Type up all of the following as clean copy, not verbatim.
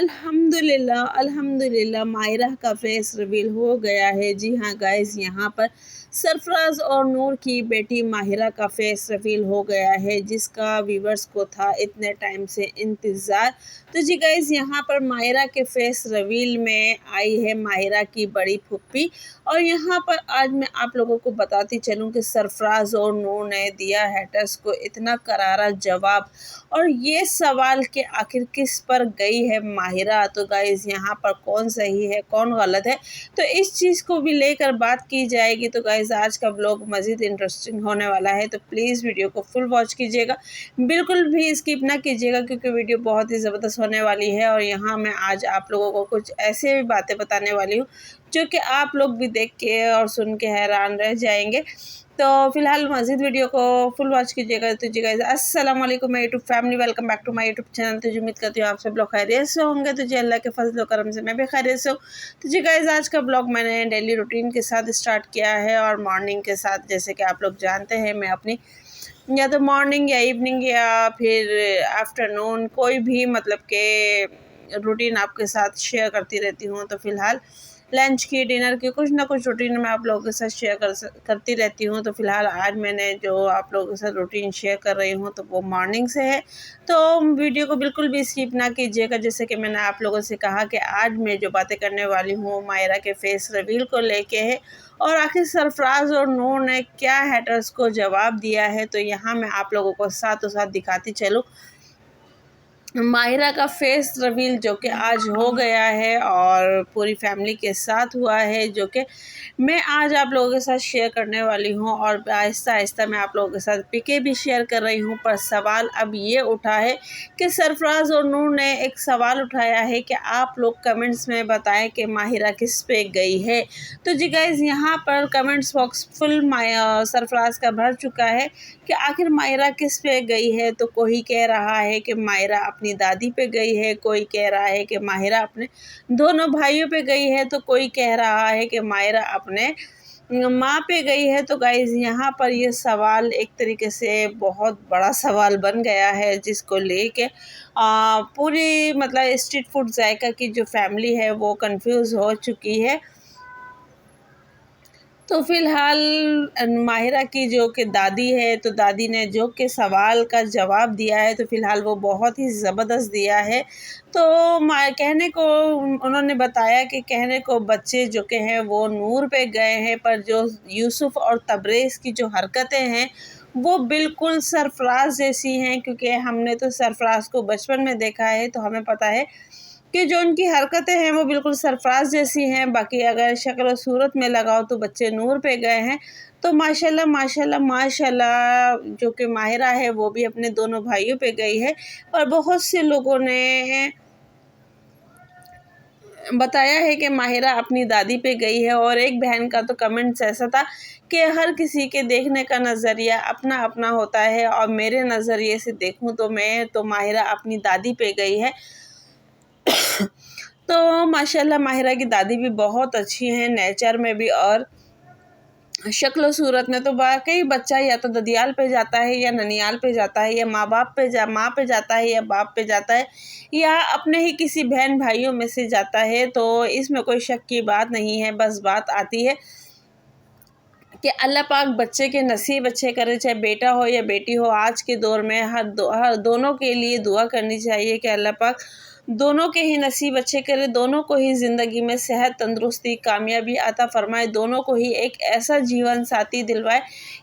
अल्हम्दुलिल्लाह अल्हम्दुलिल्लाह मायरा का फेस रिवील हो गया है। जी हाँ गाइस, यहाँ पर सरफराज और नूर की बेटी माहिरा का फेस रिवील हो गया है, जिसका व्यूवर्स को था इतने टाइम से इंतज़ार। तो जी गाइस, यहाँ पर माहिरा के फेस रिवील में आई है माहिरा की बड़ी फूफी। और यहाँ पर आज मैं आप लोगों को बताती चलूँ कि सरफराज और नूर ने दिया हैटर्स को इतना करारा जवाब। और ये सवाल कि आखिर किस पर गई है माहिरा, तो गाइस यहाँ पर कौन सही है कौन गलत है, तो इस चीज़ को भी लेकर बात की जाएगी। तो गाइस आज का ब्लॉग मज़ीद इंटरेस्टिंग होने वाला है, तो प्लीज़ वीडियो को फुल वॉच कीजिएगा, बिल्कुल भी स्किप ना कीजिएगा, क्योंकि वीडियो बहुत ही ज़बरदस्त होने वाली है। और यहाँ मैं आज आप लोगों को कुछ ऐसे बातें बताने वाली हूँ जो कि आप लोग भी देख के और सुन के हैरान रह जाएंगे। तो फिलहाल मज़ीद वीडियो को फुल वॉच कीजिएगा। तो जी गाइस, अस्सलाम वालेकुम my YouTube family, welcome back to my YouTube channel. तो जी उम्मीद करती हूँ आप सब लोग खैरियत से होंगे। तो जी अल्लाह के फजल और करम से मैं भी खैरियत से हूँ। तो जी गाइस, आज का ब्लॉग मैंने डेली रूटीन के साथ स्टार्ट किया है, और मॉर्निंग के साथ, जैसे कि आप लोग जानते हैं, मैं अपनी या तो मॉर्निंग या इवनिंग या फिर आफ्टरनून कोई भी मतलब के रूटीन आपके साथ शेयर करती रहती हूँ। तो फ़िलहाल लंच की, डिनर की, कुछ ना कुछ रूटीन मैं आप लोगों के साथ शेयर करती रहती हूँ। तो फ़िलहाल आज मैंने जो आप लोगों के साथ रूटीन शेयर कर रही हूँ, तो वो मॉर्निंग से है। तो वीडियो को बिल्कुल भी स्किप ना कीजिएगा। जैसे कि मैंने आप लोगों से कहा कि आज मैं जो बातें करने वाली हूँ मायरा के फेस रिवील को लेके है, और आखिर सरफराज और नूर ने क्या हैटर्स को जवाब दिया है, तो यहाँ मैं आप लोगों को साथों साथ दिखाती चलूँ माहिरा का फेस रिवील, जो कि आज हो गया है और पूरी फैमिली के साथ हुआ है, जो कि मैं आज आप लोगों के साथ शेयर करने वाली हूँ। और आहिस्ता आहिस्ता मैं आप लोगों के साथ पिके भी शेयर कर रही हूँ। पर सवाल अब ये उठा है कि सरफराज और नूर ने एक सवाल उठाया है कि आप लोग कमेंट्स में बताएं कि माहिरा किस पे गई है। तो जी गाइज़, यहाँ पर कमेंट्स बॉक्स फुल सरफराज का भर चुका है कि आखिर माहिरा किस पे गई है। तो कोई कह रहा है कि माहिरा अपनी दादी पे गई है, कोई कह रहा है कि माहिरा अपने दोनों भाइयों पे गई है, तो कोई कह रहा है कि माहिरा अपने माँ पे गई है। तो गाइज़, यहाँ पर ये सवाल एक तरीके से बहुत बड़ा सवाल बन गया है, जिसको लेके पूरी मतलब स्ट्रीट फूड जायका की जो फैमिली है वो कंफ्यूज हो चुकी है। तो फ़िलहाल माहिरा की जो कि दादी है, तो दादी ने जो कि सवाल का जवाब दिया है, तो फ़िलहाल वो बहुत ही ज़बरदस्त दिया है। तो कहने को उन्होंने बताया कि कहने को बच्चे जो के हैं वो नूर पे गए हैं, पर जो यूसुफ़ और तबरेज़ की जो हरकतें हैं वो बिल्कुल सरफराज जैसी हैं, क्योंकि हमने तो सरफराज को बचपन में देखा है, तो हमें पता है कि जो उनकी हरकतें हैं वो बिल्कुल सरफराज जैसी हैं। बाकी अगर शक्ल और सूरत में लगाओ तो बच्चे नूर पे गए हैं। तो माशाल्लाह माशाल्लाह माशाल्लाह, जो कि माहिरा है वो भी अपने दोनों भाइयों पे गई है। और बहुत से लोगों ने बताया है कि माहिरा अपनी दादी पे गई है। और एक बहन का तो कमेंट्स ऐसा था कि हर किसी के देखने का नज़रिया अपना अपना होता है, और मेरे नज़रिए से देखूं तो मैं तो माहिरा अपनी दादी पे गई है। तो माशाल्लाह माहिरा की दादी भी बहुत अच्छी हैं नेचर में भी, और शक्ल सूरत में तो वाकई बच्चा या तो ददियाल पे जाता है या ननियाल पे जाता है, या माँ पे जाता है, या बाप पे जाता है, या अपने ही किसी बहन भाइयों में से जाता है। तो इसमें कोई शक की बात नहीं है। बस बात आती है कि अल्लाह पाक बच्चे के नसीब अच्छे करे, चाहे बेटा हो या बेटी हो। आज के दौर में हर दोनों के लिए दुआ करनी चाहिए कि अल्लाह पाक दोनों के ही नसीब अच्छे करे, दोनों को ही ज़िंदगी में सेहत, तंदुरुस्ती, कामयाबी अता फ़रमाए, दोनों को ही एक ऐसा जीवन साथी दिलवाए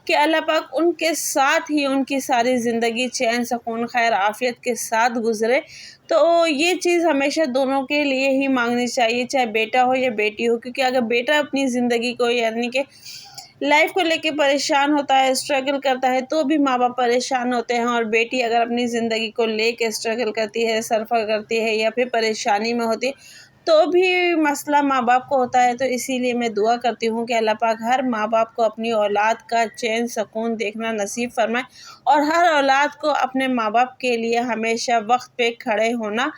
कि अल्लाह पाक उनके साथ ही उनकी सारी ज़िंदगी चैन, सुकून, खैर, आफ़ियत के साथ गुज़रे। तो ये चीज़ हमेशा दोनों के लिए ही मांगनी चाहिए, चाहे बेटा हो या बेटी हो। क्योंकि अगर बेटा अपनी ज़िंदगी को यानी कि लाइफ को लेके परेशान होता है, स्ट्रगल करता है, तो भी माँ बाप परेशान होते हैं। और बेटी अगर अपनी ज़िंदगी को लेके स्ट्रगल करती है, सफ़र करती है, या फिर परेशानी में होती है, तो भी मसला माँ बाप को होता है। तो इसीलिए मैं दुआ करती हूँ कि अल्लाह पाक हर माँ बाप को अपनी औलाद का चैन सुकून देखना नसीब फरमाए, और हर औलाद को अपने माँ बाप के लिए हमेशा वक्त पे खड़े होना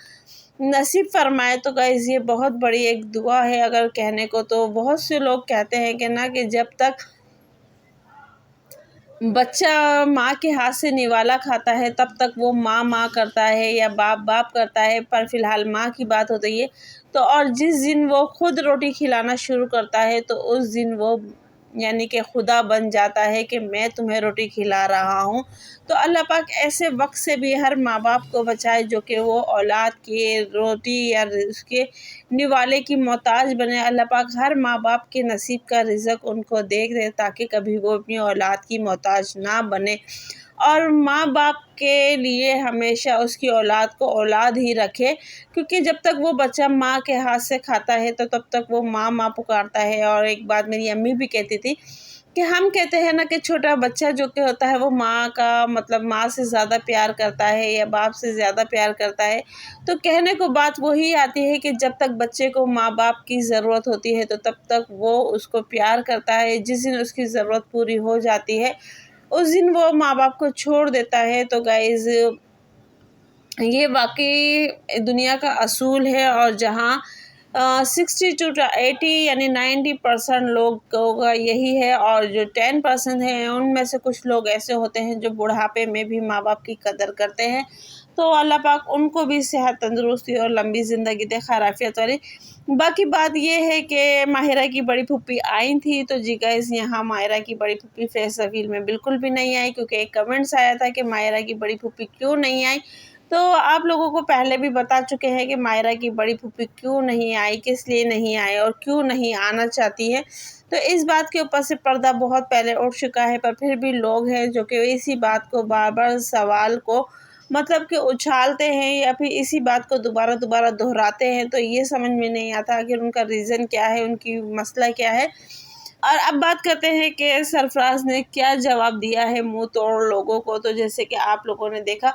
नसीब फरमाए। तो गाइज़, ये बहुत बड़ी एक दुआ है। अगर कहने को तो बहुत से लोग कहते हैं कि ना कि बच्चा माँ के हाथ से निवाला खाता है तब तक वो माँ माँ करता है या बाप बाप करता है, पर फिलहाल माँ की बात हो रही है। तो और जिस दिन वो खुद रोटी खिलाना शुरू करता है तो उस दिन वो यानी कि खुदा बन जाता है कि मैं तुम्हें रोटी खिला रहा हूँ। तो अल्लाह पाक ऐसे वक्त से भी हर माँ बाप को बचाए जो कि वो औलाद की रोटी या उसके निवाले की मोहताज बने। अल्लाह पाक हर माँ बाप के नसीब का रिज़्क उनको दे दे ताकि कभी वो अपनी औलाद की मोहताज ना बने, और माँ बाप के लिए हमेशा उसकी औलाद को औलाद ही रखे, क्योंकि जब तक वो बच्चा माँ के हाथ से खाता है तो तब तक वो माँ माँ पुकारता है। और एक बात मेरी अम्मी भी कहती थी कि हम कहते हैं ना कि छोटा बच्चा जो कि होता है वो माँ का मतलब माँ से ज़्यादा प्यार करता है या बाप से ज़्यादा प्यार करता है। तो कहने को बात वही आती है कि जब तक बच्चे को माँ बाप की ज़रूरत होती है तो तब तक वो उसको प्यार करता है। जिस दिन उसकी ज़रूरत पूरी हो जाती है उस दिन वो माँ बाप को छोड़ देता है। तो गाइज़ ये वाकई दुनिया का असूल है, और जहाँ 60 टू 80 यानी 90% लोगों का यही है, और जो 10% हैं उनमें से कुछ लोग ऐसे होते हैं जो बुढ़ापे में भी माँ बाप की कदर करते हैं। तो अल्लाह पाक उनको भी सेहत तंदुरुस्ती और लंबी ज़िंदगी दे, खैराफियत वाली। बाकी बात ये है कि माहिरा की बड़ी फूफी आई थी, तो जी गाइस यहाँ माहिरा की बड़ी फूफी फेस रिवील में बिल्कुल भी नहीं आई, क्योंकि एक कमेंट्स आया था कि माहिरा की बड़ी फूफी क्यों नहीं आई। तो आप लोगों को पहले भी बता चुके हैं कि मायरा की बड़ी फूफी क्यों नहीं आई, किस लिए नहीं आई और क्यों नहीं आना चाहती है। तो इस बात के ऊपर से पर्दा बहुत पहले उठ चुका है, पर फिर भी लोग हैं जो कि इसी बात को बार बार सवाल को मतलब कि उछालते हैं या फिर इसी बात को दोबारा दोबारा दोहराते हैं। तो ये समझ में नहीं आता कि उनका रीज़न क्या है, उनकी मसला क्या है। और अब बात करते हैं कि सरफराज ने क्या जवाब दिया है मुंह तोड़ लोगों को। तो जैसे कि आप लोगों ने देखा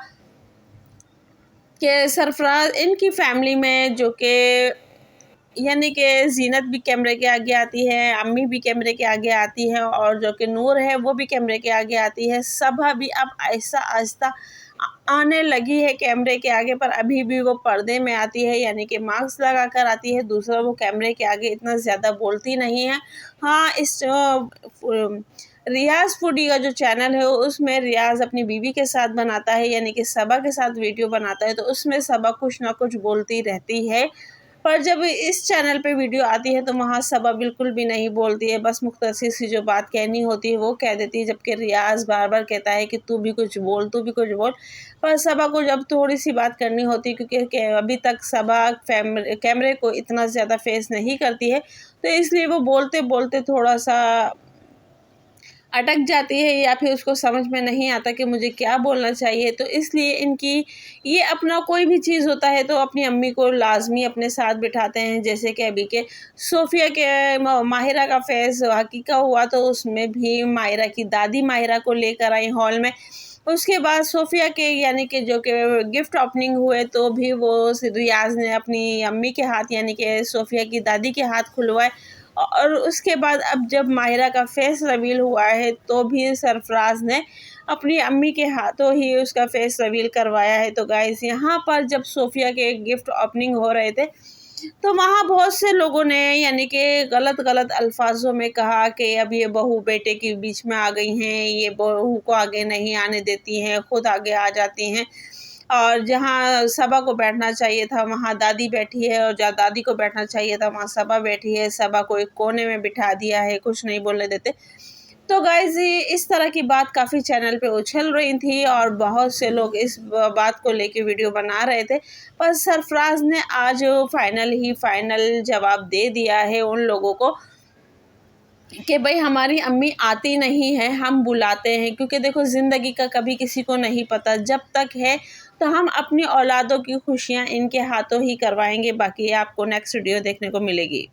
कि सरफराज इनकी फैमिली में जो कि यानी कि ज़ीनत भी कैमरे के आगे आती है, अम्मी भी कैमरे के आगे आती है, और जो कि नूर है वो भी कैमरे के आगे आती है। सबा भी अब आहिस्ता आहिस्ता आने लगी है कैमरे के आगे, पर अभी भी वो पर्दे में आती है, यानी कि मास्क लगा कर आती है। दूसरा, वो कैमरे के आगे इतना ज़्यादा बोलती नहीं है। हाँ, इस रियाज़ फूडी का जो चैनल है उसमें रियाज़ अपनी बीवी के साथ बनाता है, यानी कि सबा के साथ वीडियो बनाता है, तो उसमें सबा कुछ ना कुछ बोलती रहती है। पर जब इस चैनल पे वीडियो आती है तो वहाँ सबा बिल्कुल भी नहीं बोलती है, बस मुख्तसर सी जो बात कहनी होती है वो कह देती है, जबकि रियाज़ बार बार कहता है कि तू भी कुछ बोल, तू भी कुछ बोल। पर सबा को जब थोड़ी सी बात करनी होती है, क्योंकि अभी तक सबा कैमरे को इतना ज़्यादा फेस नहीं करती है, तो इसलिए वो बोलते बोलते थोड़ा सा अटक जाती है या फिर उसको समझ में नहीं आता कि मुझे क्या बोलना चाहिए। तो इसलिए इनकी ये अपना कोई भी चीज़ होता है तो अपनी अम्मी को लाजमी अपने साथ बिठाते हैं। जैसे कि अभी के सोफ़िया के माहिरा का फेस हकीका हुआ तो उसमें भी माहिरा की दादी माहिरा को लेकर आई हॉल में। उसके बाद सोफ़िया के यानी कि जो कि गिफ्ट ओपनिंग हुए तो भी वो रियाज़ ने अपनी अम्मी के हाथ यानी कि सोफ़िया की दादी के हाथ खुलवाए। और उसके बाद अब जब माहिरा का फेस रिवील हुआ है तो भी सरफराज ने अपनी अम्मी के हाथों ही उसका फेस रिवील करवाया है। तो गाइस यहाँ पर जब सोफ़िया के गिफ्ट ओपनिंग हो रहे थे तो वहाँ बहुत से लोगों ने यानी कि गलत गलत अल्फाजों में कहा कि अब ये बहू बेटे के बीच में आ गई हैं, ये बहू को आगे नहीं आने देती हैं, खुद आगे आ जाती हैं। और जहाँ सबा को बैठना चाहिए था वहाँ दादी बैठी है, और जहाँ दादी को बैठना चाहिए था वहाँ सबा बैठी है। सबा को एक कोने में बिठा दिया है, कुछ नहीं बोलने देते। तो गाइज़ इस तरह की बात काफ़ी चैनल पे उछल रही थी और बहुत से लोग इस बात को लेके वीडियो बना रहे थे। पर सरफराज ने आज फाइनल जवाब दे दिया है उन लोगों को कि भाई हमारी अम्मी आती नहीं है, हम बुलाते हैं, क्योंकि देखो ज़िंदगी का कभी किसी को नहीं पता। जब तक है तो हम अपनी औलादों की खुशियाँ इनके हाथों ही करवाएंगे। बाकी आपको नेक्स्ट वीडियो देखने को मिलेगी।